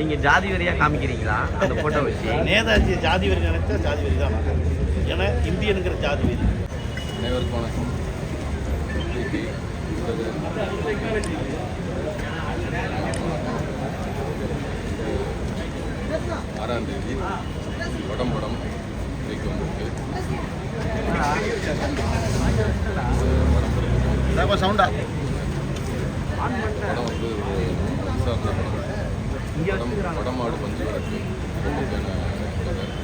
நீங்கள் ஜாதி வரியாக காமிக்கிறீங்களா அந்த ஃபோட்டோ வச்சு? நேதாஜி ஜாதி வரி நினைச்சா ஜாதி வரி தான் ஏன்னா இந்தியனுங்கிற ஜாதி வரி. அனைவருக்கும் வணக்கம். ஆறாம் தேதி படம் வைக்க வந்திருக்கு. சவுண்டா படம் வந்து ஒரு விசாரணை படம். வடமாடு பஞ்சு வழக்கு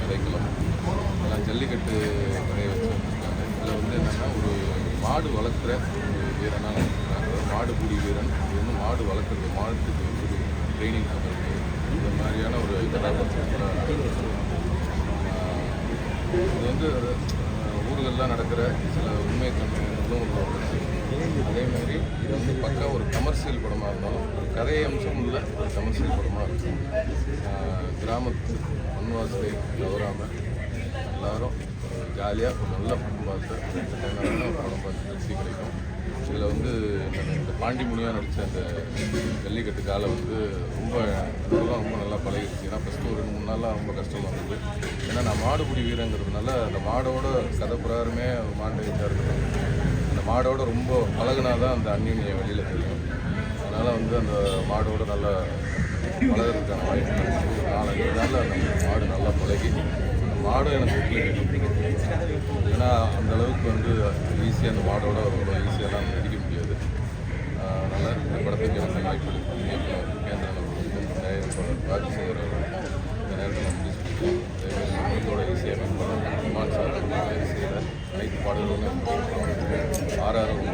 விதைக்கலாம் எல்லாம் ஜல்லிக்கட்டு கடையை வச்சு வச்சுருக்காங்க. இதில் வந்து என்னென்னா ஒரு மாடு வளர்க்குற ஒரு வீரனாக மாடுபிடி வீரன். இது வந்து மாடு வளர்க்குறது, மாட்டுக்கு ஒரு ட்ரைனிங் பண்ணுறது, இந்த மாதிரியான ஒரு கதாபாத்திரத்தில் இது வந்து ஊர்களெலாம் நடக்கிற சில உண்மை தன்மைகளும் அதேமாதிரி இது வந்து பக்கா ஒரு கமர்ஷியல் படமாக இருந்தாலும் ஒரு கதை அம்சம் உள்ள ஒரு கமர்ஷியல் படமாக இருக்கும். கிராமத்து மண்வாசலை தவறாமல் எல்லோரும் ஜாலியாக ஒரு நல்ல படம் பார்த்து ஒரு படம் பார்த்து திருப்தி கிடைக்கும். இதில் வந்து இந்த பாண்டிமுனியாக நடித்த அந்த ஜல்லிக்கட்டு காலை வந்து ரொம்ப நல்லா பழகிடுச்சு. ஏன்னா ஃபஸ்ட்டு ஒரு 2-3 நாளாக ரொம்ப கஷ்டமாக இருந்தது. ஏன்னா நான் மாடுபிடி வீரங்கிறதுனால அந்த மாடோட கதை பிரகாரமே மாட்டை இருக்கணும். அந்த மாடோட ரொம்ப பழகுனா தான் அந்த அந்நியம் வெளியில் தெரியும். அதனால் வந்து அந்த மாடோட நல்லா பழகிறதுக்கான வாய்ப்பு இருந்துச்சு. 4-5 நாளில் அந்த மாடு நல்லா பழகி மாடும் எனக்கு பிடிக்கும். ஏன்னா அந்தளவுக்கு வந்து ஈஸியாக அந்த மாடோட ரொம்ப ஈஸியாகலாம் நடிக்க முடியாது. அதனால் இந்த படத்துக்கு எனக்கு வாய்ப்பு இயக்குனர் கேந்திரன் தயாரிப்பாளர் ராஜசேகர் இந்த நேரத்தில் நான் முடிச்சுருக்கேன். அதேமாதிரி இசையமைப்பாளர் குமார் சார் இசையில் அனைத்து பாடல்களும் RR ரொம்ப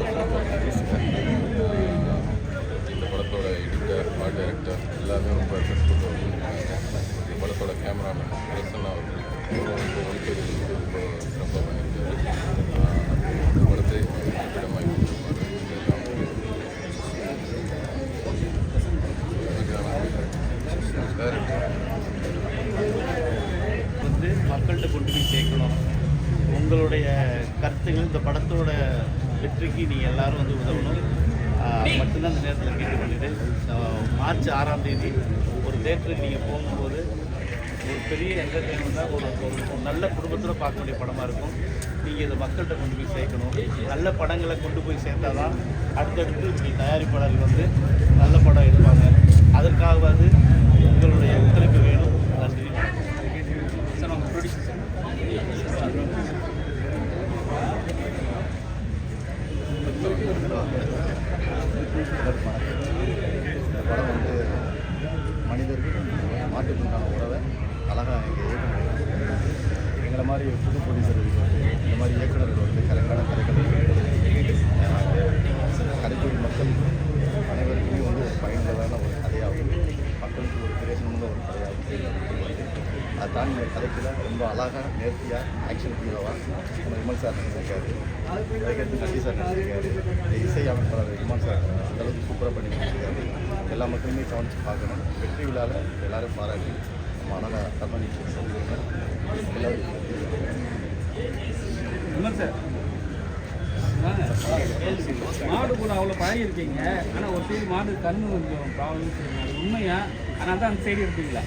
இந்த படத்தோட எடிட்டர், ஆர்ட் டைரக்டர் எல்லாமே ரொம்ப எஃபர்ட் போட்டு வந்துருக்காங்க. இந்த படத்தோட கேமராமேன் பிரசன்னா வந்து ஒளிப்பதிவு ரொம்ப சிறப்பாக பண்ணியிருக்காரு. இந்த படத்தை இடமாய் வந்து மக்கள்கிட்ட கொண்டு போய் சேர்க்கணும். உங்களுடைய கருத்துக்கள் இந்த படத்தோட வெற்றிக்கு நீங்கள் எல்லோரும் வந்து உதவணும். மட்டும்தான் இந்த நேரத்தில் கேட்டுக்கொள்ளிட்டு மார்ச் 6ஆம் தேதி ஒரு தேட்டருக்கு நீங்கள் போகும்போது ஒரு பெரிய என்டர்டெயின்மெண்ட்டாக ஒரு நல்ல குடும்பத்தில் பார்க்கக்கூடிய படமாக இருக்கும். நீங்கள் இதை மக்கள்கிட்ட கொண்டு போய் சேர்க்கணும். நல்ல படங்களை கொண்டு போய் சேர்த்தால் தான் அடுத்தடுத்து இப்படி தயாரிப்பாளர்கள் வந்து நல்ல படம் எடுப்பாங்க. அதற்காகவாது உங்களுடைய ஒத்துழைப்பு வேணும். நன்றி சார். அவங்க ப்ரொடியூசர் சார் இந்த படம் வந்து மனிதர்கள் மாட்டுக்குண்டான உறவை அழகாக எங்களை மாதிரி புது ப்ரொடியூசர்கள் இந்த மாதிரி இயக்குநர்கள் வந்து கரெக்டான கதைகள் கலைத்துறை மக்கள் அனைவருக்குமே வந்து ஒரு பயனுள்ளதான ஒரு கதையாகும், மக்களுக்கு ஒரு பிரயோஜனமுள்ள ஒரு கதையாகும். அதை தாண்டி இந்த கதைக்குள்ள ரொம்ப அழகாக நேர்த்தியாக ஆக்ஷன் ஹீரோவாக நம்ம விமல் சார் நடிச்சிருக்காரு. அதுக்கடுத்து நட்டி சார் நடிச்சிருக்காரு. இசை அமைப்பாளர் விமல் சார் அந்தளவுக்கு சூப்பராக பண்ணி நடிச்சிருக்காரு. எல்லா மக்களுமே கவனித்து பார்க்கணும். வெற்றி விழாவில் எல்லோரும் பாராட்டி நம்ம அழகாக தர்மணிச்சு எல்லோரும் சார் மாடு கூட அவ்வளோ பழகிருக்கீங்க. ஆனால் ஒரு சைடு மாடு கண்ணு கொஞ்சம் ப்ராப்ளம் சொல்லுவாங்க. உண்மையா? ஆனால் தான் அந்த சைடு இருப்பீங்களா?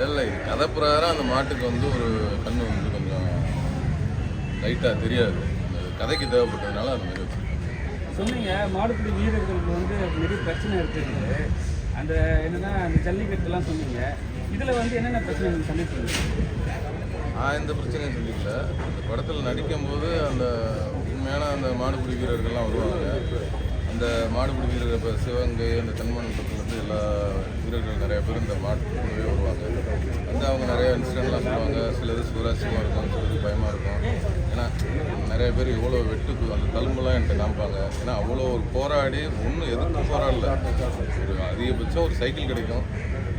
இல்லை, இது கதை பிரகாரம் அந்த மாட்டுக்கு வந்து ஒரு கண்ணு வந்து கொஞ்சம் லைட்டாக தெரியாது. அந்த கதைக்கு தேவைப்பட்டதுனால அந்த மாதிரி வச்சுருக்கேன். சொன்னீங்க மாடுபிடி வீரர்களுக்கு வந்து நிறைய பிரச்சனை இருக்குது. அந்த என்னென்னா அந்த ஜல்லிக்கட்டுலாம் சொன்னீங்க. இதில் வந்து என்னென்ன பிரச்சனை நீங்கள் சந்திப்பீங்க? நான் எந்த பிரச்சனையும் சொல்லிக்கல. அந்த படத்தில் நடிக்கும்போது அந்த உண்மையான அந்த மாடுபிடி வீரர்கள்லாம் வருவாங்க. அந்த மாடுபிடி வீரர்கள் இப்போ சிவகங்கை அந்த தென்மண்டலத்துலேருந்து எல்லா வீரர்கள் நிறைய பேர் இந்த மாட்டுக்குள்ளவே வருவாங்க. வந்து அவங்க நிறைய இன்சிடென்ட்லாம் சொல்லுவாங்க. சிலது சுவாரஸ்யமாக இருக்கும், சிலது பயமாக இருக்கும். ஏன்னா நிறைய பேர் இவ்வளோ வெட்டுக்கு அந்த தழும்பெல்லாம் என்கிட்ட காமிப்பாங்க. ஏன்னா அவ்வளோ ஒரு போராடி ஒன்றும் எதிர்த்து போராடல. ஒரு அதிகபட்சம் ஒரு சைக்கிள் கிடைக்கும்,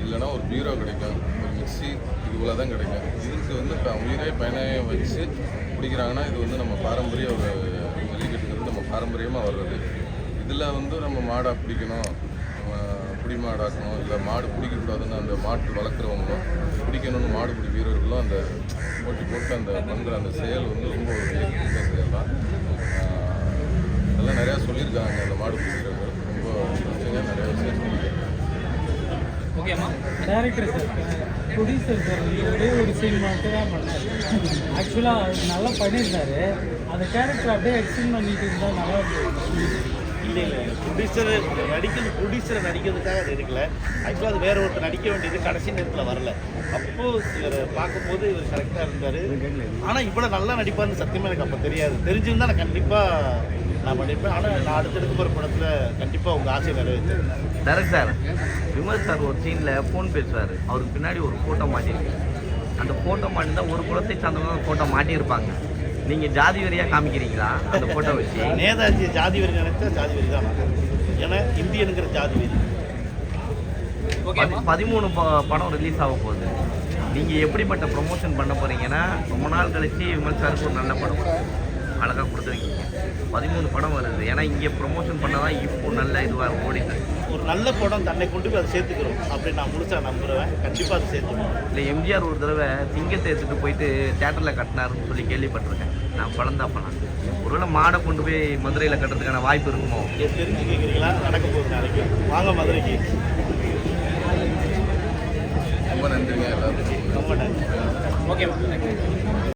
இல்லைன்னா ஒரு பீரோ கிடைக்கும், ஒரு மிக்சி, இவ்வளோ தான் கிடைக்கும். இதுக்கு வந்து இப்போ உயிரே பயணம் வச்சு பிடிக்கிறாங்கன்னா இது வந்து நம்ம பாரம்பரிய ஒரு ஜல்லிக்கட்டுங்கிறது நம்ம பாரம்பரியமாக வர்றது. இதில் வந்து நம்ம மாடாக பிடிக்கணும், பிடி மாடாக்கணும், இல்லை மாடு பிடிக்கக்கூடாதுன்னு அந்த மாட்டு வளர்க்குறவங்களும் பிடிக்கணும்னு மாடுபிடி வீரர்களும் அந்த போட்டி போட்டு அந்த பண்ணுற அந்த செயல் வந்து ரொம்ப ஒரு செயல் தான். அதெல்லாம் நிறையா சொல்லியிருக்காங்க அந்த மாடுபிடி வீரர்கள். ரொம்ப நிறையா விஷயம் சொல்லியிருக்காங்க. ஓகேம்மா. டேரக்டர் சார், ப்ரொடியூசர் சார் ஒரே ஒரு சீன் மட்டும் தான் பண்ணார். ஆக்சுவலாக அவர் நல்லா பண்ணியிருந்தாரு. அந்த கேரக்டர் அப்படியே எக்ஸ்டெண்ட் பண்ணிட்டு இருந்தால் நல்லா இருந்தது. இல்லை ப்ரொடியூசரை நடிக்கிறதுக்காக அது இருக்கல. ஆக்சுவலாக அது வேற ஒருத்தர் நடிக்க வேண்டியது கடைசி நேரத்தில் வரல. அப்போது இவரை பார்க்கும்போது இவர் கரெக்டாக இருந்தார். ஆனால் இவ்வளோ நல்லா நடிப்பார்னு சத்தியமாக எனக்கு அப்போ தெரியாது. தெரிஞ்சிருந்தால் நான் கண்டிப்பாக நான் பண்ணியிருப்பேன். ஆனால் நான் அடுத்தடுக்க போகிற படத்தில் கண்டிப்பாக உங்கள் ஆசையை நிறைவேற்றேன். டேரக்ட் சார், விமல் சார் ஒரு சீனில் ஃபோன் பேசுவார். அவருக்கு பின்னாடி ஒரு ஃபோட்டோ மாட்டியிருக்கு. அந்த ஃபோட்டோ மாட்டிருந்தா ஒரு குலத்தை சார்ந்தவங்க ஃபோட்டோ மாட்டியிருப்பாங்க. நீங்கள் ஜாதி வரியாக காமிக்கிறீங்களா அந்த ஃபோட்டோ வச்சு? நேதாஜி ஜாதி வரி நினைச்சா ஜாதி வரி தான் நான். ஏன்னா இந்தியனுங்கிற ஜாதி வரி. 13 படம் ரிலீஸ் ஆக போகுது. நீங்கள் எப்படிப்பட்ட ப்ரொமோஷன் பண்ண போகிறீங்கன்னா, ரொம்ப நாள் கழிச்சு விமல் சாருக்கு ஒரு நல்ல படம் அழகாக கொடுத்துருக்கீங்க. 13 படம் வருது. ஏன்னா இங்கே ப்ரொமோஷன் பண்ண தான் இப்போ நல்ல இதுவாக ஓடிட்டு. ஒரு நல்ல படம் தன்னை கொண்டு போய் அதை சேர்த்துக்கிறோம் அப்படி நான் முழுசாக நம்புகிறேன். கண்டிப்பாக அதை சேர்த்துக்கிறோம். இல்லை, எம்ஜிஆர் ஒரு தடவை சிங்கத்தை எடுத்துகிட்டு போயிட்டு தேட்டரில் கட்டினாருன்னு சொல்லி கேள்விப்பட்டிருக்கேன். நான் குழந்தாப்பலாம் ஒருவேளை மாடை கொண்டு போய் மதுரையில் கட்டுறதுக்கான வாய்ப்பு இருக்குமோ? தெரிஞ்சு கேட்குறீங்களா? நடக்க போகுது நாளைக்கு. வாங்க மதுரைக்கு. ரொம்ப நன்றிங்க எல்லாருக்கும். ரொம்ப நன்றி. ஓகேம்மா.